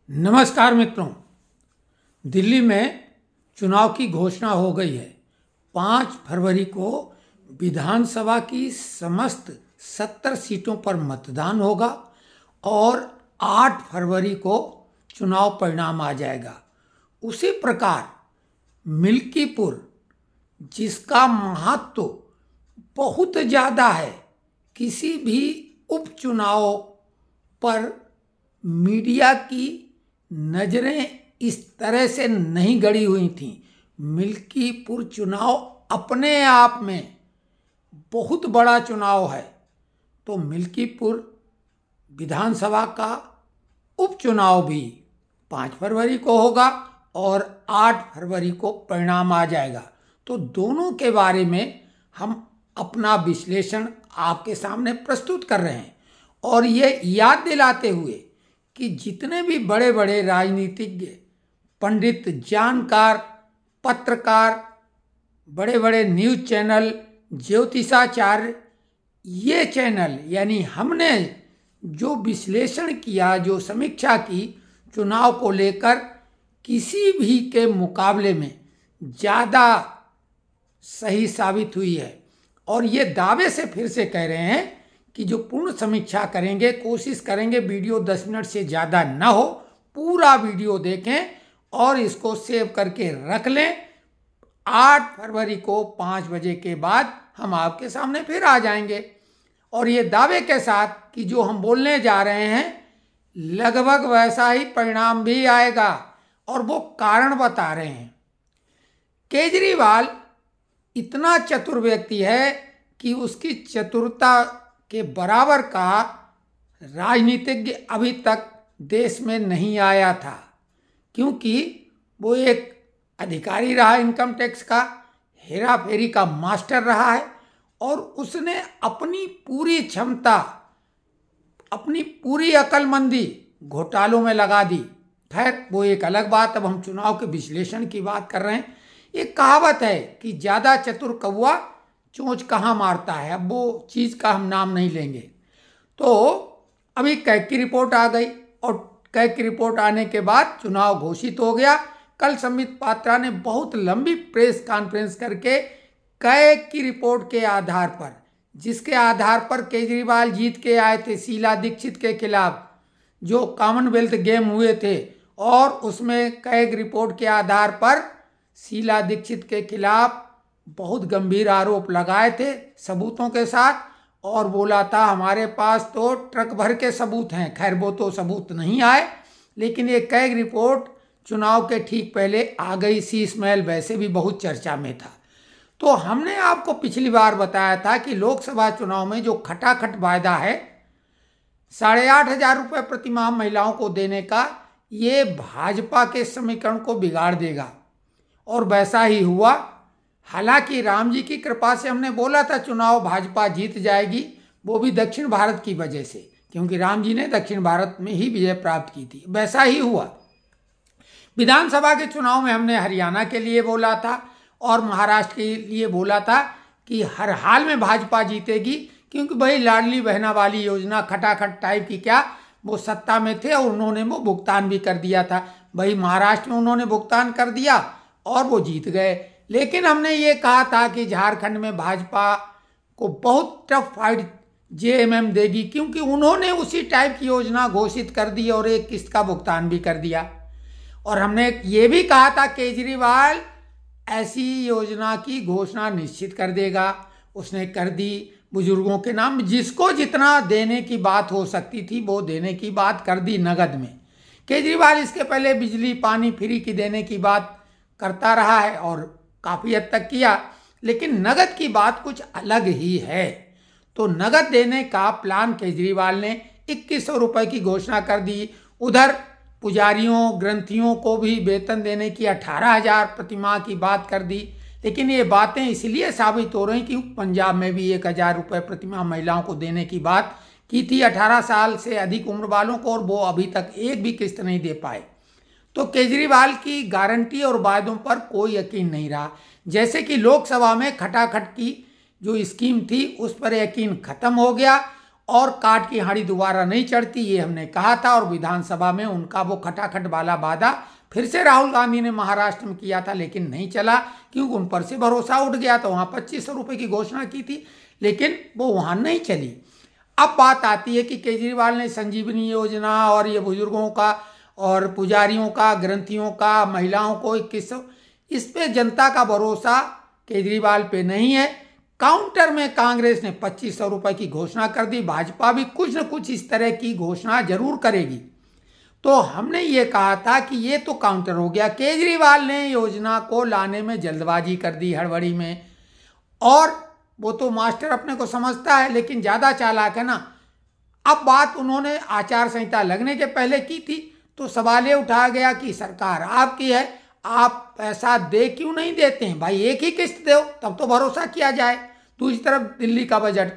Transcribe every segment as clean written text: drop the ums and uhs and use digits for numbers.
नमस्कार मित्रों। दिल्ली में चुनाव की घोषणा हो गई है। 5 फरवरी को विधानसभा की समस्त 70 सीटों पर मतदान होगा और 8 फरवरी को चुनाव परिणाम आ जाएगा। उसी प्रकार मिल्कीपुर, जिसका महत्व बहुत ज़्यादा है, किसी भी उपचुनाव पर मीडिया की नज़रें इस तरह से नहीं गड़ी हुई थीं। मिल्कीपुर चुनाव अपने आप में बहुत बड़ा चुनाव है। तो मिल्कीपुर विधानसभा का उपचुनाव भी 5 फरवरी को होगा और 8 फरवरी को परिणाम आ जाएगा। तो दोनों के बारे में हम अपना विश्लेषण आपके सामने प्रस्तुत कर रहे हैं और ये याद दिलाते हुए कि जितने भी बड़े बड़े राजनीतिज्ञ, पंडित, जानकार, पत्रकार, बड़े बड़े न्यूज़ चैनल, ज्योतिषाचार्य, ये चैनल यानी हमने जो विश्लेषण किया, जो समीक्षा की चुनाव को लेकर, किसी भी के मुकाबले में ज़्यादा सही साबित हुई है। और ये दावे से फिर से कह रहे हैं कि जो पूर्ण समीक्षा करेंगे, कोशिश करेंगे वीडियो 10 मिनट से ज़्यादा ना हो, पूरा वीडियो देखें और इसको सेव करके रख लें। 8 फरवरी को 5 बजे के बाद हम आपके सामने फिर आ जाएंगे और ये दावे के साथ कि जो हम बोलने जा रहे हैं लगभग वैसा ही परिणाम भी आएगा। और वो कारण बता रहे हैं। केजरीवाल इतना चतुर व्यक्ति है कि उसकी चतुरता के बराबर का राजनीतिज्ञ अभी तक देश में नहीं आया था, क्योंकि वो एक अधिकारी रहा, इनकम टैक्स का हेरा फेरी का मास्टर रहा है और उसने अपनी पूरी क्षमता, अपनी पूरी अक्लमंदी घोटालों में लगा दी। खैर, वो एक अलग बात। अब हम चुनाव के विश्लेषण की बात कर रहे हैं। एक कहावत है कि ज़्यादा चतुर कौवा चोंच कहाँ मारता है। अब वो चीज़ का हम नाम नहीं लेंगे। तो अभी कैग की रिपोर्ट आ गई और कैग की रिपोर्ट आने के बाद चुनाव घोषित हो गया। कल संबित पात्रा ने बहुत लंबी प्रेस कॉन्फ्रेंस करके कैग की रिपोर्ट के आधार पर, जिसके आधार पर केजरीवाल जीत के आए थे शीला दीक्षित के खिलाफ जो कॉमनवेल्थ गेम हुए थे, और उसमें कैग रिपोर्ट के आधार पर शीला दीक्षित के खिलाफ बहुत गंभीर आरोप लगाए थे सबूतों के साथ, और बोला था हमारे पास तो ट्रक भर के सबूत हैं। खैर, वो तो सबूत नहीं आए, लेकिन ये कैग रिपोर्ट चुनाव के ठीक पहले आ गई। शीश महल वैसे भी बहुत चर्चा में था। तो हमने आपको पिछली बार बताया था कि लोकसभा चुनाव में जो खटाखट वायदा है 8,500 रुपये प्रति माह महिलाओं को देने का, ये भाजपा के समीकरण को बिगाड़ देगा और वैसा ही हुआ। हालांकि राम जी की कृपा से हमने बोला था चुनाव भाजपा जीत जाएगी, वो भी दक्षिण भारत की वजह से, क्योंकि राम जी ने दक्षिण भारत में ही विजय प्राप्त की थी। वैसा ही हुआ। विधानसभा के चुनाव में हमने हरियाणा के लिए बोला था और महाराष्ट्र के लिए बोला था कि हर हाल में भाजपा जीतेगी, क्योंकि भाई लाडली बहना वाली योजना खटाखट टाइप की, क्या वो सत्ता में थे और उन्होंने वो भुगतान भी कर दिया था। भाई महाराष्ट्र में उन्होंने भुगतान कर दिया और वो जीत गए। लेकिन हमने ये कहा था कि झारखंड में भाजपा को बहुत टफ फाइट जेएमएम देगी, क्योंकि उन्होंने उसी टाइप की योजना घोषित कर दी और एक किस्त का भुगतान भी कर दिया। और हमने ये भी कहा था केजरीवाल ऐसी योजना की घोषणा निश्चित कर देगा। उसने कर दी। बुजुर्गों के नाम जिसको जितना देने की बात हो सकती थी वो देने की बात कर दी नगद में। केजरीवाल इसके पहले बिजली पानी फ्री की देने की बात करता रहा है और काफ़ी हद तक किया, लेकिन नगद की बात कुछ अलग ही है। तो नगद देने का प्लान केजरीवाल ने 2100 रुपये की घोषणा कर दी। उधर पुजारियों, ग्रंथियों को भी वेतन देने की 18,000 प्रति माह की बात कर दी। लेकिन ये बातें इसलिए साबित हो रही कि पंजाब में भी 1,000 रुपये प्रति माह महिलाओं को देने की बात की थी 18 साल से अधिक उम्र वालों को, और वो अभी तक एक भी किस्त नहीं दे पाए। तो केजरीवाल की गारंटी और वायदों पर कोई यकीन नहीं रहा। जैसे कि लोकसभा में खटाखट की जो स्कीम थी उस पर यकीन खत्म हो गया और काट की हांडी दोबारा नहीं चढ़ती, ये हमने कहा था। और विधानसभा में उनका वो खटाखट वाला वादा फिर से राहुल गांधी ने महाराष्ट्र में किया था, लेकिन नहीं चला क्योंकि उन पर से भरोसा उठ गया था। वहां 2500 रुपए की घोषणा की थी, लेकिन वो वहां नहीं चली। अब बात आती है कि केजरीवाल ने संजीवनी योजना और ये बुजुर्गों का और पुजारियों का, ग्रंथियों का, महिलाओं को 2100, इस पे जनता का भरोसा केजरीवाल पे नहीं है। काउंटर में कांग्रेस ने 2500 रुपए की घोषणा कर दी। भाजपा भी कुछ न कुछ इस तरह की घोषणा जरूर करेगी। तो हमने ये कहा था कि ये तो काउंटर हो गया, केजरीवाल ने योजना को लाने में जल्दबाजी कर दी, हड़बड़ी में। और वो तो मास्टर अपने को समझता है, लेकिन ज्यादा चालाक है ना। अब बात उन्होंने आचार संहिता लगने के पहले की थी, तो सवाल ये उठाया गया कि सरकार आपकी है, आप पैसा दे क्यों नहीं देते हैं भाई, एक ही किस्त दो तब तो भरोसा किया जाए। दूसरी तरफ दिल्ली का बजट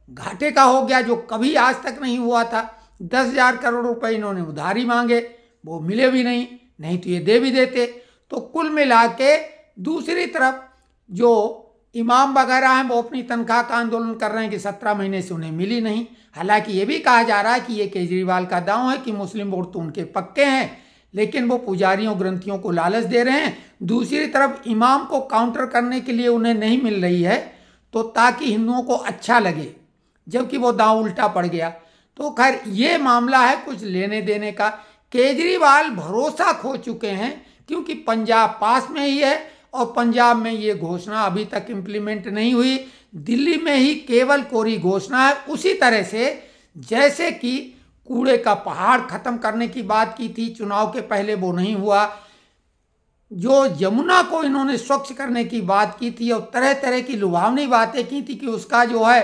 घाटे का हो गया, जो कभी आज तक नहीं हुआ था। 10,000 करोड़ रुपए इन्होंने उधारी मांगे, वो मिले भी नहीं, नहीं तो ये दे भी देते। तो कुल मिला के दूसरी तरफ जो इमाम वगैरह हैं वो अपनी तनख्वाह का आंदोलन कर रहे हैं कि 17 महीने से उन्हें मिली नहीं। हालांकि ये भी कहा जा रहा है कि ये केजरीवाल का दांव है कि मुस्लिम वोट तो उनके पक्के हैं, लेकिन वो पुजारियों ग्रंथियों को लालच दे रहे हैं। दूसरी तरफ इमाम को काउंटर करने के लिए उन्हें नहीं मिल रही है, तो ताकि हिंदुओं को अच्छा लगे, जबकि वो दांव उल्टा पड़ गया। तो खैर ये मामला है कुछ लेने देने का। केजरीवाल भरोसा खो चुके हैं, क्योंकि पंजाब पास में ही है और पंजाब में ये घोषणा अभी तक इम्प्लीमेंट नहीं हुई। दिल्ली में ही केवल कोरी घोषणा है, उसी तरह से जैसे कि कूड़े का पहाड़ खत्म करने की बात की थी चुनाव के पहले, वो नहीं हुआ। जो यमुना को इन्होंने स्वच्छ करने की बात की थी और तरह तरह की लुभावनी बातें की थी कि उसका जो है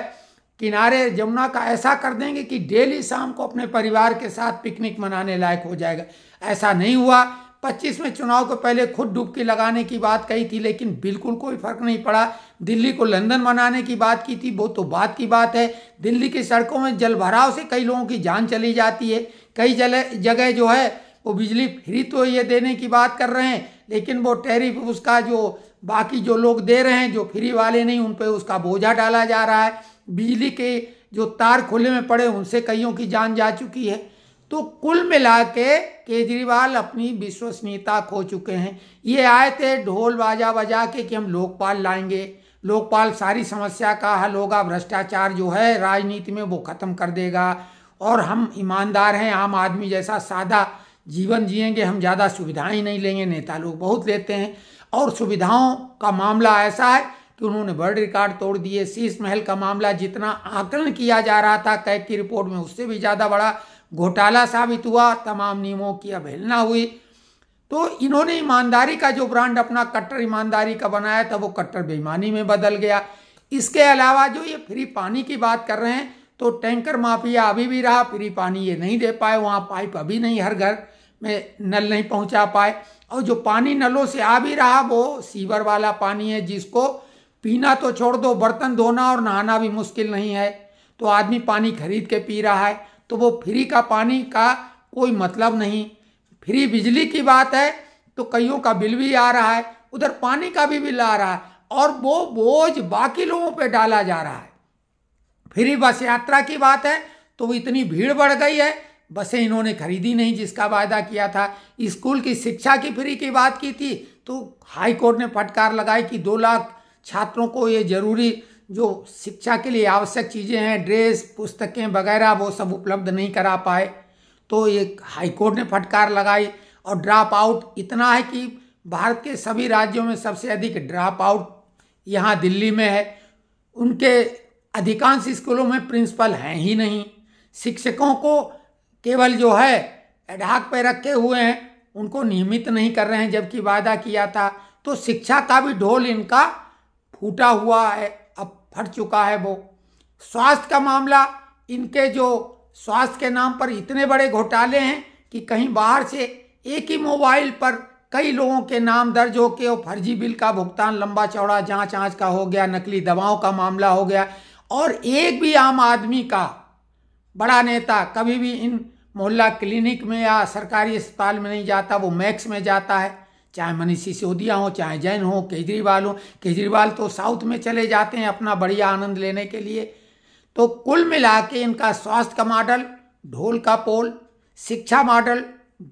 किनारे यमुना का ऐसा कर देंगे कि डेली शाम को अपने परिवार के साथ पिकनिक मनाने लायक हो जाएगा, ऐसा नहीं हुआ। 25 में चुनाव के पहले खुद डुबकी लगाने की बात कही थी, लेकिन बिल्कुल कोई फर्क नहीं पड़ा। दिल्ली को लंदन बनाने की बात की थी, वो तो बात की बात है। दिल्ली की सड़कों में जल भराव से कई लोगों की जान चली जाती है। कई जगह जो है वो बिजली फ्री तो ये देने की बात कर रहे हैं, लेकिन वो टैरिफ उसका जो बाकी जो लोग दे रहे हैं, जो फ्री वाले नहीं, उन पर उसका बोझा डाला जा रहा है। बिजली के जो तार खुले में पड़े उनसे कईयों की जान जा चुकी है। तो कुल मिला के केजरीवाल अपनी विश्वसनीयता खो चुके हैं। ये आए थे ढोल बाजा बजा के कि हम लोकपाल लाएंगे, लोकपाल सारी समस्या का हल होगा, भ्रष्टाचार जो है राजनीति में वो खत्म कर देगा, और हम ईमानदार हैं, आम आदमी जैसा सादा जीवन जिएंगे, हम ज़्यादा सुविधाएं नहीं लेंगे, नेता लोग बहुत लेते हैं। और सुविधाओं का मामला ऐसा है कि उन्होंने वर्ल्ड रिकॉर्ड तोड़ दिए। शीश महल का मामला जितना आकलन किया जा रहा था कैग की रिपोर्ट में, उससे भी ज़्यादा बड़ा घोटाला साबित हुआ, तमाम नियमों की अवहेलना हुई। तो इन्होंने ईमानदारी का जो ब्रांड अपना कट्टर ईमानदारी का बनाया था, वो कट्टर बेईमानी में बदल गया। इसके अलावा जो ये फ्री पानी की बात कर रहे हैं, तो टैंकर माफिया अभी भी रहा, फ्री पानी ये नहीं दे पाए, वहाँ पाइप अभी नहीं, हर घर में नल नहीं पहुँचा पाए। और जो पानी नलों से आ भी रहा वो सीवर वाला पानी है, जिसको पीना तो छोड़ दो, बर्तन धोना और नहाना भी मुश्किल नहीं है, तो आदमी पानी खरीद के पी रहा है। तो वो फ्री का पानी का कोई मतलब नहीं। फ्री बिजली की बात है तो कईयों का बिल भी आ रहा है, उधर पानी का भी बिल आ रहा है, और वो बोझ बाकी लोगों पे डाला जा रहा है। फ्री बस यात्रा की बात है तो वो इतनी भीड़ बढ़ गई है, बसें इन्होंने खरीदी नहीं जिसका वायदा किया था। स्कूल की शिक्षा की फ्री की बात की थी तो हाई कोर्ट ने फटकार लगाई कि 2 लाख छात्रों को ये जरूरी जो शिक्षा के लिए आवश्यक चीज़ें हैं, ड्रेस, पुस्तकें वगैरह, वो सब उपलब्ध नहीं करा पाए। तो ये हाई कोर्ट ने फटकार लगाई। और ड्रॉप आउट इतना है कि भारत के सभी राज्यों में सबसे अधिक ड्रॉप आउट यहाँ दिल्ली में है। उनके अधिकांश स्कूलों में प्रिंसिपल हैं ही नहीं। शिक्षकों को केवल जो है एडहाक पे रखे हुए हैं, उनको नियमित नहीं कर रहे हैं, जबकि वादा किया था। तो शिक्षा का भी ढोल इनका फूटा हुआ है, अब फट चुका है वो। स्वास्थ्य का मामला, इनके जो स्वास्थ्य के नाम पर इतने बड़े घोटाले हैं कि कहीं बाहर से एक ही मोबाइल पर कई लोगों के नाम दर्ज होके और फर्जी बिल का भुगतान लंबा चौड़ा जांच आंच का हो गया, नकली दवाओं का मामला हो गया। और एक भी आम आदमी का बड़ा नेता कभी भी इन मोहल्ला क्लिनिक में या सरकारी अस्पताल में नहीं जाता, वो मैक्स में जाता है। चाहे मनीष सिसोदिया हो, चाहे जैन हो, केजरीवाल हो। केजरीवाल तो साउथ में चले जाते हैं अपना बढ़िया आनंद लेने के लिए। तो कुल मिला के इनका स्वास्थ्य का मॉडल ढोल का पोल, शिक्षा मॉडल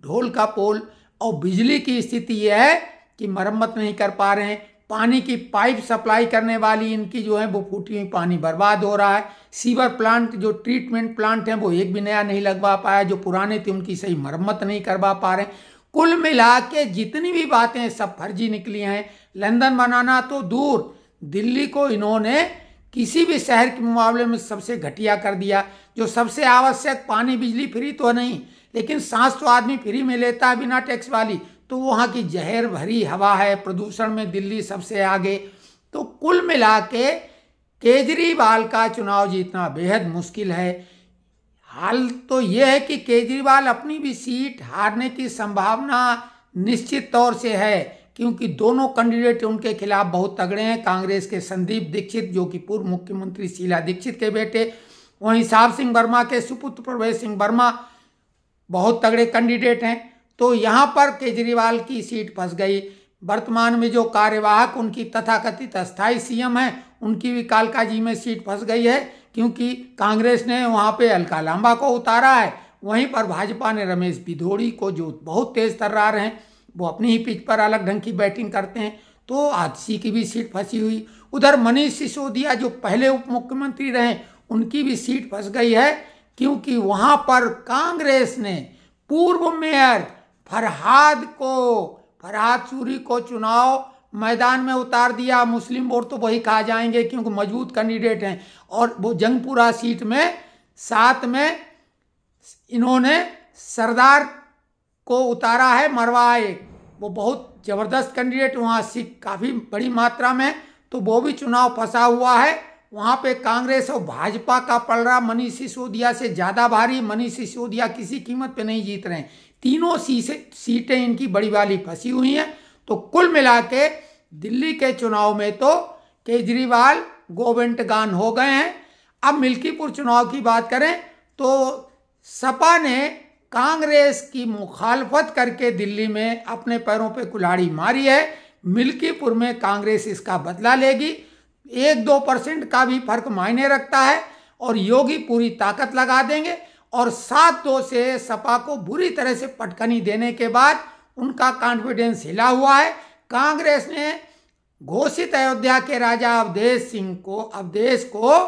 ढोल का पोल, और बिजली की स्थिति यह है कि मरम्मत नहीं कर पा रहे हैं। पानी की पाइप सप्लाई करने वाली इनकी जो है वो फूटी हुई, पानी बर्बाद हो रहा है। सीवर प्लांट जो ट्रीटमेंट प्लांट हैं वो एक भी नया नहीं लगवा पाया, जो पुराने थे उनकी सही मरम्मत नहीं करवा पा रहे। कुल मिला के जितनी भी बातें सब फर्जी निकली हैं। लंदन बनाना तो दूर, दिल्ली को इन्होंने किसी भी शहर के मुकाबले में सबसे घटिया कर दिया। जो सबसे आवश्यक पानी बिजली फ्री तो नहीं, लेकिन सांस तो आदमी फ्री में लेता है बिना टैक्स वाली, तो वहाँ की जहर भरी हवा है, प्रदूषण में दिल्ली सबसे आगे। तो कुल मिला के केजरीवाल का चुनाव जीतना बेहद मुश्किल है। हाल तो यह है कि केजरीवाल अपनी भी सीट हारने की संभावना निश्चित तौर से है, क्योंकि दोनों कैंडिडेट उनके खिलाफ बहुत तगड़े हैं। कांग्रेस के संदीप दीक्षित जो कि पूर्व मुख्यमंत्री शीला दीक्षित के बेटे, वहीं साहब सिंह वर्मा के सुपुत्र प्रवेश सिंह वर्मा बहुत तगड़े कैंडिडेट हैं। तो यहाँ पर केजरीवाल की सीट फंस गई। वर्तमान में जो कार्यवाहक उनकी तथाकथित अस्थायी सीएम हैं, उनकी भी कालकाजी में सीट फंस गई है, क्योंकि कांग्रेस ने वहाँ पे अलका लांबा को उतारा है। वहीं पर भाजपा ने रमेश भिदोड़ी को, जो बहुत तेज तर्रार हैं, वो अपनी ही पिच पर अलग ढंग की बैटिंग करते हैं, तो आतिशी की भी सीट फंसी हुई। उधर मनीष सिसोदिया जो पहले उप मुख्यमंत्री रहे, उनकी भी सीट फंस गई है, क्योंकि वहाँ पर कांग्रेस ने पूर्व मेयर फरहाद सूरी को चुनाव मैदान में उतार दिया। मुस्लिम वोट तो वही कहा जाएंगे, क्योंकि मजबूत कैंडिडेट हैं। और वो जंगपुरा सीट में साथ में इन्होंने सरदार को उतारा है, मरवाए। वो बहुत जबरदस्त कैंडिडेट, वहाँ सिख काफ़ी बड़ी मात्रा में, तो वो भी चुनाव फंसा हुआ है। वहाँ पे कांग्रेस और भाजपा का पलड़ा मनीष सिसोदिया से ज़्यादा भारी। मनीष सिसोदिया किसी कीमत पे नहीं जीत रहे हैं। तीनों सीटें इनकी बड़ी वाली फंसी हुई हैं। तो कुल मिला के दिल्ली के चुनाव में तो केजरीवाल गोविंदगान हो गए हैं। अब मिल्कीपुर चुनाव की बात करें तो सपा ने कांग्रेस की मुखालफत करके दिल्ली में अपने पैरों पे कुल्हाड़ी मारी है। मिल्कीपुर में कांग्रेस इसका बदला लेगी। 1-2% का भी फर्क मायने रखता है, और योगी पूरी ताकत लगा देंगे। और 7-2 से सपा को बुरी तरह से पटखनी देने के बाद उनका कॉन्फिडेंस हिला हुआ है। कांग्रेस ने घोषित अयोध्या के राजा अवधेश को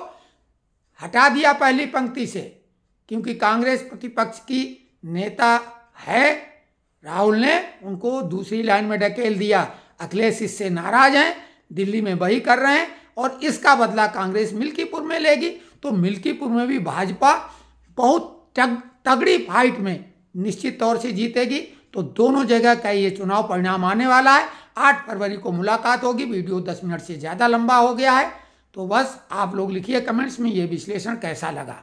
हटा दिया पहली पंक्ति से, क्योंकि कांग्रेस प्रतिपक्ष की नेता है। राहुल ने उनको दूसरी लाइन में ढकेल दिया। अखिलेश इससे नाराज हैं, दिल्ली में वही कर रहे हैं, और इसका बदला कांग्रेस मिल्कीपुर में लेगी। तो मिल्कीपुर में भी भाजपा बहुत तगड़ी फाइट में निश्चित तौर से जीतेगी। तो दोनों जगह का ये चुनाव परिणाम आने वाला है। 8 फरवरी को मुलाकात होगी। वीडियो 10 मिनट से ज़्यादा लंबा हो गया है, तो बस आप लोग लिखिए कमेंट्स में ये विश्लेषण कैसा लगा।